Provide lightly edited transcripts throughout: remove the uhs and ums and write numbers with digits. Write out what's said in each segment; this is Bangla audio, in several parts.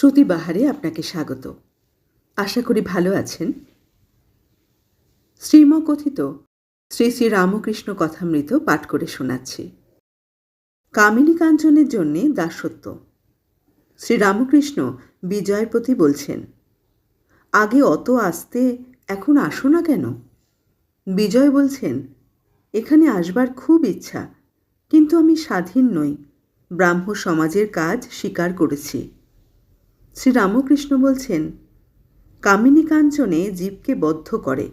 শ্রুতিবাহারে আপনাকে স্বাগত। আশা করি ভালো আছেন। শ্রীমকথিত শ্রী শ্রী রামকৃষ্ণ কথামৃত পাঠ করে শোনাচ্ছি। কামিনী কাঞ্চনের জন্যে দাসত্ব। শ্রী রামকৃষ্ণ বিজয়ের প্রতি বলছেন, আগে অত আসতে এখন আসো না কেন? বিজয় বলছেন, এখানে আসবার খুব ইচ্ছা, কিন্তু আমি স্বাধীন নই, ব্রাহ্ম সমাজের কাজ স্বীকার করেছি। শ্রী রামকৃষ্ণ বলছেন, কামিনী কাঞ্চনে জীবকে বদ্ধ করে,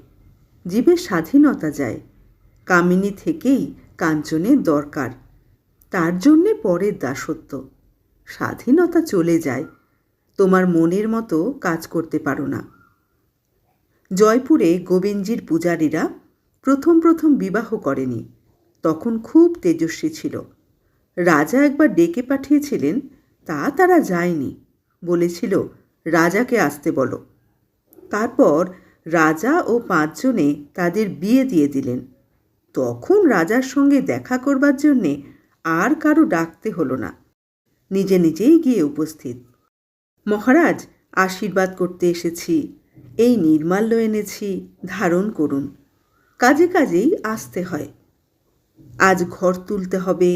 জীবের স্বাধীনতা যায়, কামিনী থেকেই কাঞ্চনের দরকার, তার জন্যে পরের দাসত্ব। স্বাধীনতা চলে যায়, তোমার মনের মতো কাজ করতে পারো না। জয়পুরে গোবিন্দজির পূজারীরা প্রথম প্রথম বিবাহ করেনি, তখন খুব তেজস্বী ছিল। রাজা একবার ডেকে পাঠিয়েছিলেন, তা তারা যায়নি, বলেছিল রাজাকে আসতে বলো। তারপর রাজা ও 5 জনে তাদের বিয়ে দিয়ে দিলেন। তখন রাজার সঙ্গে দেখা করবার জন্যে আর কারো ডাকতে হলো না, নিজে নিজেই গিয়ে উপস্থিত। মহারাজ, আশীর্বাদ করতে এসেছি, এই নির্মাল্য এনেছি, ধারণ করুন। কাজে কাজেই আসতে হয়। আজ ঘর তুলতে হবে,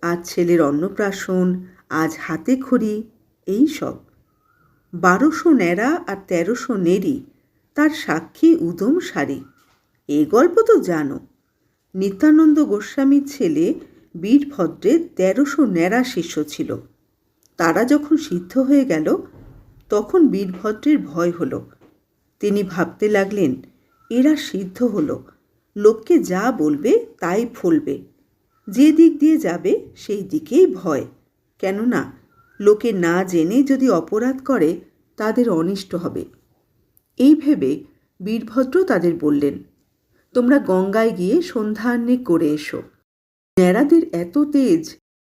আজ ছেলের অন্নপ্রাশন, আজ হাতে খড়ি, এই সব। 1200 ন্যাড়া আর 1300 নেড়ি, তার সাক্ষী উদম সারি। এ গল্প তো জানো। নিত্যানন্দ গোস্বামীর ছেলে বীরভদ্রের 1300 ন্যাড়া শিষ্য ছিল। তারা যখন সিদ্ধ হয়ে গেল, তখন বীরভদ্রের ভয় হলো। তিনি ভাবতে লাগলেন, এরা সিদ্ধ হলো, লোককে যা বলবে তাই ফলবে, যে দিক দিয়ে যাবে সেই দিকেই ভয়। কেননা লোকে না জেনে যদি অপরাধ করে তাদের অনিষ্ট হবে। এই ভেবে বীরভদ্র তাদের বললেন, তোমরা গঙ্গায় গিয়ে সন্ধ্যান্নে করে এসো। ন্যাড়াদের এত তেজ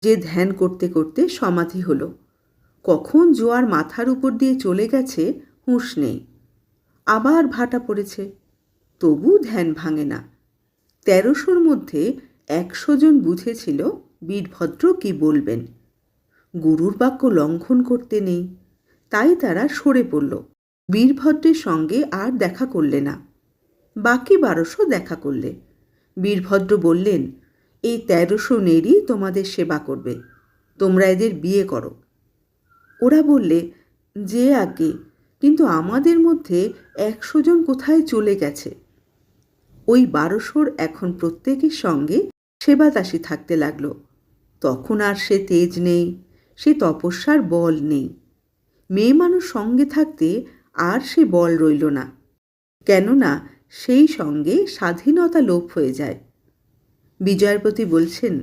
যে ধ্যান করতে করতে সমাধি হলো। কখন জোয়ার মাথার উপর দিয়ে চলে গেছে হুঁশ নেই। আবার ভাটা পড়েছে, তবু ধ্যান ভাঙে না। 1300 মধ্যে 100 জন বুঝেছিল বীরভদ্র কি বলবেন। গুরুর বাক্য লঙ্ঘন করতে নেই, তাই তারা সরে পড়ল। বীরভদ্রের সঙ্গে আর দেখা করলে না। বাকি 1200 দেখা করলে। বীরভদ্র বললেন, এই 1300 নেরই তোমাদের সেবা করবে, তোমরা এদের বিয়ে করো। ওরা বললে, যে আগে, কিন্তু আমাদের মধ্যে 100 জন কোথায় চলে গেছে। ওই 1200 এখন প্রত্যেকের সঙ্গে সেবাদাসী থাকতে লাগলো। তখন আর সে তেজ নেই, সে তপস্যার বল নেই। মেয়ে মানুষ সঙ্গে থাকতে আর সে বল রইল না, কেননা সেই সঙ্গে স্বাধীনতা লোপ হয়ে যায়। বিজয়ের প্রতি বলছেন,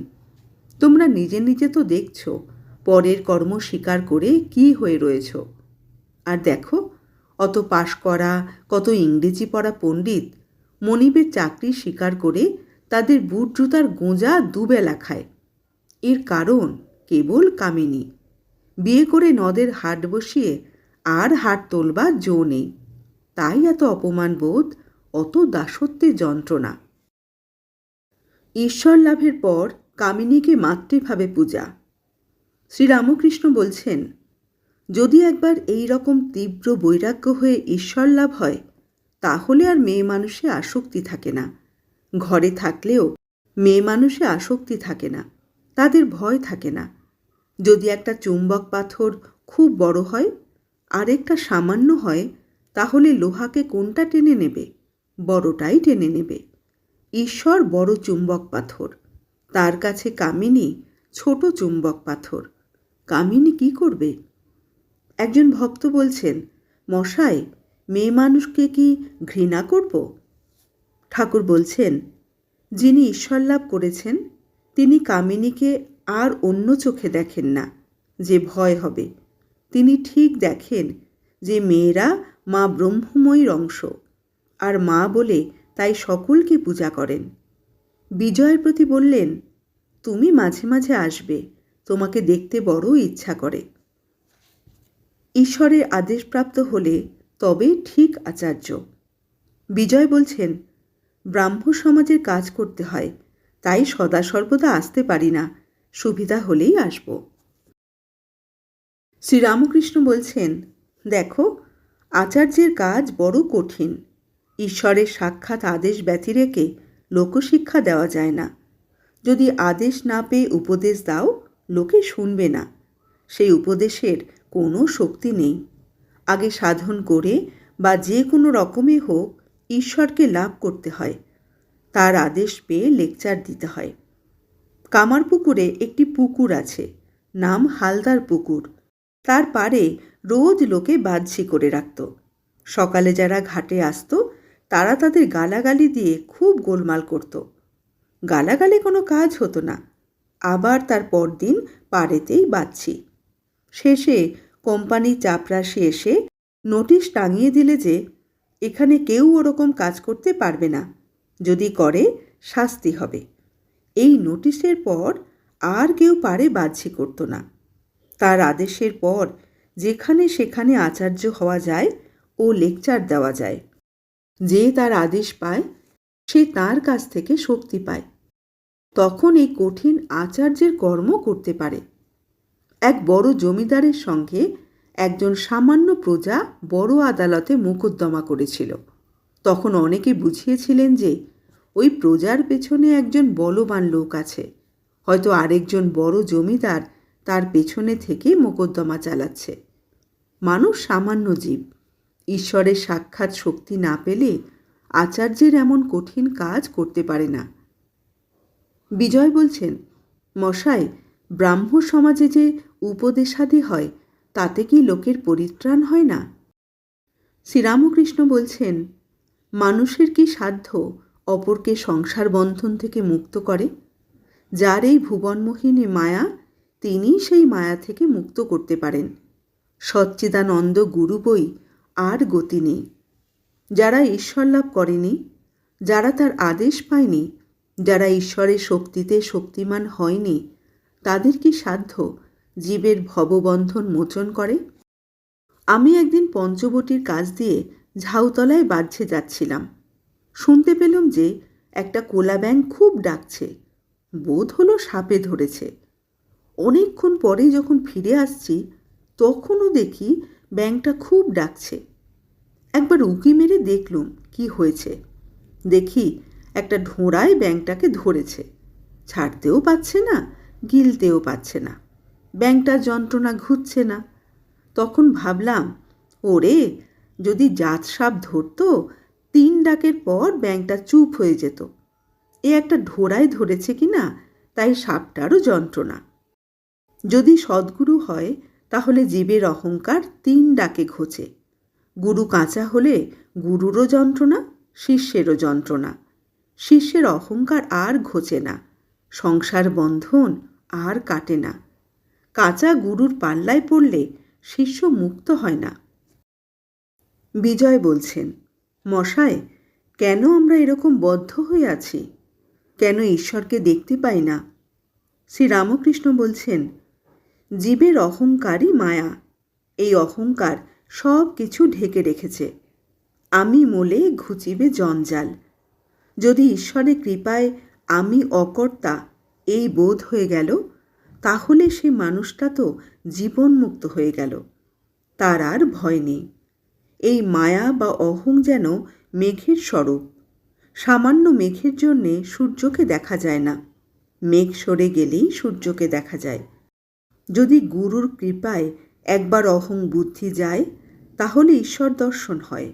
তোমরা নিজে নিজে তো দেখছ পরের কর্ম স্বীকার করে কি হয়ে রয়েছ। আর দেখো, অত পাশ করা, কত ইংরেজি পড়া পণ্ডিত মনিবের চাকরি স্বীকার করে তাদের বুট জুতার গোঁজা দুবেলা খায়। এর কারণ কেবল কামিনী। বিয়ে করে নদের হাট বসিয়ে আর হাট তোলবার জো নেই, তাই এত অপমান বোধ, অত দাসত্বের যন্ত্রণা। ঈশ্বর লাভের পর কামিনীকে মাতৃভাবে পূজা। শ্রীরামকৃষ্ণ বলছেন, যদি একবার এই রকম তীব্র বৈরাগ্য হয়ে ঈশ্বর লাভ হয়, তাহলে আর মেয়ে মানুষে আসক্তি থাকে না। ঘরে থাকলেও মেয়ে মানুষে আসক্তি থাকে না, তাদের ভয় থাকে না। যদি একটা চুম্বক পাথর খুব বড় হয় আর একটা সামান্য হয়, তাহলে লোহাকে কোনটা টেনে নেবে? বড়টাই টেনে নেবে। ঈশ্বর বড় চুম্বক পাথর, তার কাছে কামিনী ছোট চুম্বক পাথর। কামিনী কি করবে? একজন ভক্ত বলছেন, মশাই, মেয়ে মানুষকে কি ঘৃণা করব? ঠাকুর বলছেন, যিনি ঈশ্বর লাভ করেছেন তিনি কামিনীকে আর অন্য চোখে দেখেন না যে ভয় হবে। তিনি ঠিক দেখেন যে মেয়েরা মা ব্রহ্মময়ীর অংশ, আর মা বলে তাই সকলকে পূজা করেন। বিজয়ের প্রতি বললেন, তুমি মাঝে মাঝে আসবে, তোমাকে দেখতে বড় ইচ্ছা করে। ঈশ্বরের আদেশপ্রাপ্ত হলে তবে ঠিক আচার্য। বিজয় বলছেন, ব্রাহ্ম সমাজের কাজ করতে হয়, তাই সদা সর্বদা আসতে পারি না, সুবিধা হলেই আসব। শ্রীরামকৃষ্ণ বলছেন, দেখো, আচার্যের কাজ বড় কঠিন। ঈশ্বরের সাক্ষাৎ আদেশ ব্যতিরেকে লোকশিক্ষা দেওয়া যায় না। যদি আদেশ না পেয়ে উপদেশ দাও, লোকে শুনবে না। সেই উপদেশের কোনো শক্তি নেই। আগে সাধন করে বা যে কোনো রকমে হোক ঈশ্বরকে লাভ করতে হয়। তার আদেশ পেয়ে লেকচার দিতে হয়। কামারপুকুরে একটি পুকুর আছে, নাম হালদার পুকুর। তার পাড়ে রোজ লোকে বাঁধছি করে রাখত। সকালে যারা ঘাটে আসতো তারা তাদের গালাগালি দিয়ে খুব গোলমাল করত। গালাগালি কোনো কাজ হতো না। আবার তার পরদিন পাড়েতেই বাঁধছি। শেষে কোম্পানি চাপরাশি এসে নোটিশ টাঙিয়ে দিলে যে এখানে কেউ ওরকম কাজ করতে পারবে না, যদি করে শাস্তি হবে। এই নোটিশের পর আর কেউ পাড়ে বাঁধছি করত না। তার আদেশের পর যেখানে সেখানে আচার্য হওয়া যায় ও লেকচার দেওয়া যায়। যে তার আদেশ পায় সে তার কাছ থেকে শক্তি পায়। তখন এই কঠিন আচার্যের কর্ম করতে পারে। এক বড় জমিদারের সঙ্গে একজন সামান্য প্রজা বড় আদালতে মোকদ্দমা করেছিল। তখন অনেকে বুঝিয়েছিলেন যে ওই প্রজার পেছনে একজন বলবান লোক আছে, হয়তো আরেকজন বড় জমিদার তার পেছনে থেকে মোকদ্দমা চালাচ্ছে। মানুষ সামান্য জীব, ঈশ্বরের সাক্ষাৎ শক্তি না পেলে আচার্যের এমন কঠিন কাজ করতে পারে না। বিজয় বলছেন, মশাই, ব্রাহ্ম সমাজে যে উপদেশাদি হয় তাতে কি লোকের পরিত্রাণ হয় না? শ্রীরামকৃষ্ণ বলছেন, মানুষের কি সাধ্য অপরকে সংসার বন্ধন থেকে মুক্ত করে? যার এই ভুবনমোহিনী মায়া, তিনিই সেই মায়া থেকে মুক্ত করতে পারেন। সচ্চিদানন্দ গুরু বই আর গতি নেই। যারা ঈশ্বর লাভ করেনি, যারা তার আদেশ পায়নি, যারা ঈশ্বরের শক্তিতে শক্তিমান হয়নি, তাদের কি সাধ্য জীবের ভববন্ধন মোচন করে? আমি একদিন পঞ্চবটির কাজ দিয়ে ঝাউতলায় বাঁধছে যাচ্ছিলাম। শুনতে পেলাম যে একটা কোলা ব্যাঙ খুব ডাকছে। বোধ হলো সাপে ধরেছে। অনেকক্ষণ পরে যখন ফিরে আসছি তখনও দেখি ব্যাঙটা খুব ডাকছে। একবার উঁকি মেরে দেখলুম কি হয়েছে। দেখি একটা ঢোঁড়ায় ব্যাঙটাকে ধরেছে। ছাড়তেও পাচ্ছে না, গিলতেও পাচ্ছে না। ব্যাঙটার যন্ত্রণা ঘুরছে না। তখন ভাবলাম, ওরে, যদি জাত সাপ ধরতো 3 ডাকের পর ব্যাঙটা চুপ হয়ে যেত। এ একটা ঢোড়ায় ধরেছে কিনা তাই সাপটারও যন্ত্রণা। যদি সদ্গুরু হয় তাহলে জীবের অহংকার 3 ডাকে ঘোচে। গুরু কাঁচা হলে গুরুরও যন্ত্রণা, শিষ্যেরও যন্ত্রণা। শিষ্যের অহংকার আর ঘোচে না, সংসার বন্ধন আর কাটে না। কাঁচা গুরুর পাল্লায় পড়লে শিষ্য মুক্ত হয় না। বিজয় বলছেন, মশাই, কেন আমরা এরকম বদ্ধ হয়ে আছি? কেন ঈশ্বরকে দেখতে পাই না? শ্রীরামকৃষ্ণ বলছেন, জীবের অহংকারই মায়া। এই অহংকার সব কিছু ঢেকে রেখেছে। আমি মোলে ঘুচিবে জঞ্জাল। যদি ঈশ্বরের কৃপায় আমি অকর্তা এই বোধ হয়ে গেল, তাহলে সে মানুষটা তো জীবনমুক্ত হয়ে গেল। তার আর ভয় নেই। এই মায়া বা অহং যেন মেঘের স্বরূপ। সামান্য মেঘের জন্যে সূর্যকে দেখা যায় না। মেঘ সরে গেলেই সূর্যকে দেখা যায়। যদি গুরুর কৃপায় একবার অহং বুদ্ধি যায়, তাহলে ঈশ্বর দর্শন হয়।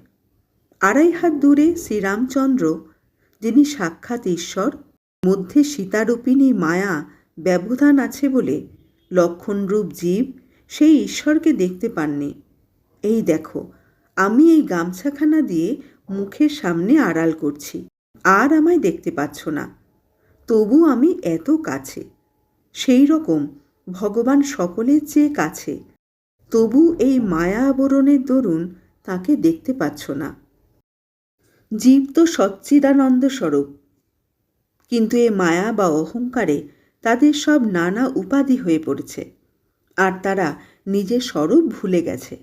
2.5 হাত দূরে শ্রীরামচন্দ্র, যিনি সাক্ষাৎ ঈশ্বর, মধ্যে সীতারূপিণী মায়া ব্যবধান আছে বলে লক্ষণরূপ জীব সেই ঈশ্বরকে দেখতে পাননি। এই দেখো, আমি এই গামছাখানা দিয়ে মুখের সামনে আড়াল করছি, আর আমায় দেখতে পাচ্ছ না। তবু আমি এত কাছে। সেই রকম ভগবান সকলের চেয়ে কাছে, তবু এই মায়া আবরণের দরুন তাকে দেখতে পাচ্ছ না। জীব তো সচ্চিদানন্দ স্বরূপ, কিন্তু এ মায়া বা অহংকারে তাদের সব নানা উপাধি হয়ে পড়েছে, আর তারা নিজের স্বরূপ ভুলে গেছে।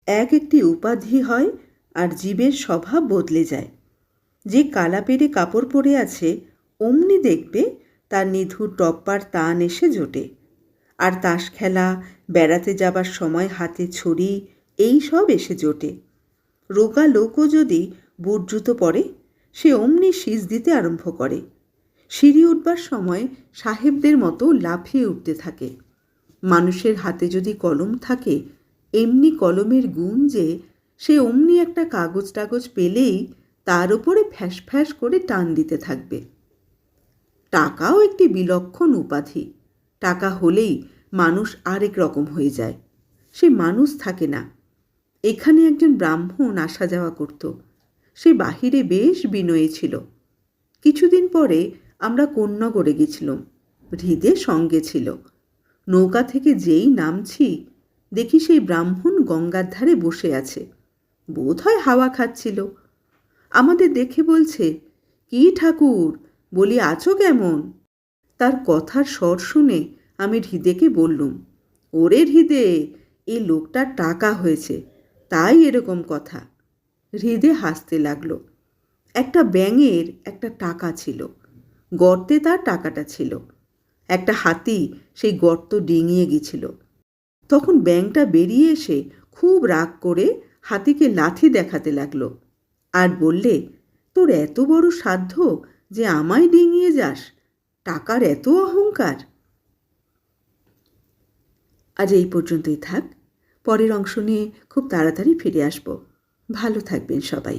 একটি উপাধি হয় আর জীবের স্বভাব বদলে যায়। যে কালা পেরে কাপড় পরে আছে, অমনি দেখবে তার নিধুর টপ্পার টান এসে জোটে। আর তাস খেলা, বেড়াতে যাবার সময় হাতে ছড়ি, এই সব এসে জোটে। রোগা লোকও যদি বুট জুতো পরে, সে অমনি শীষ দিতে আরম্ভ করে। সিঁড়ি উঠবার সময় সাহেবদের মতো লাফিয়ে উঠতে থাকে। মানুষের হাতে যদি কলম থাকে, এমনি কলমের গুণ যে সে অমনি একটা কাগজ টাগজ পেলেই তার উপরে ফ্যাস ফ্যাস করে টান দিতে থাকবে। টাকাও একটি বিলক্ষণ উপাধি। টাকা হলেই মানুষ আরেক রকম হয়ে যায়, সে মানুষ থাকে না। এখানে একজন ব্রাহ্মণ আসা যাওয়া করত। সে বাহিরে বেশ বিনয়ী ছিল। কিছুদিন পরে আমরা কোন্নগরে গেছিলাম। হৃদে সঙ্গে ছিল। নৌকা থেকে যেই নামছি, দেখি সেই ব্রাহ্মণ গঙ্গার ধারে বসে আছে। বোধ হয় হাওয়া খাচ্ছিল। আমাদের দেখে বলছে, কি ঠাকুর, বলি আছো কেমন? তার কথার স্বর শুনে আমি হৃদেকে বললুম, ওরে হৃদে, এই লোকটার টাকা হয়েছে, তাই এরকম কথা। হৃদে হাসতে লাগলো। একটা ব্যাঙের একটা টাকা ছিল, গর্তে তার টাকাটা ছিল। একটা হাতি সেই গর্ত ডিঙিয়ে গেছিল। তখন ব্যাঙটা বেরিয়ে এসে খুব রাগ করে হাতিকে লাথি দেখাতে লাগলো আর বললে, তোর এত বড় সাধ্য যে আমায় ডিঙিয়ে যাস, টাকার এত অহংকার। আজ এই পর্যন্তই থাক। পরের অংশ নিয়ে খুব তাড়াতাড়ি ফিরে আসব। ভালো থাকবেন সবাই।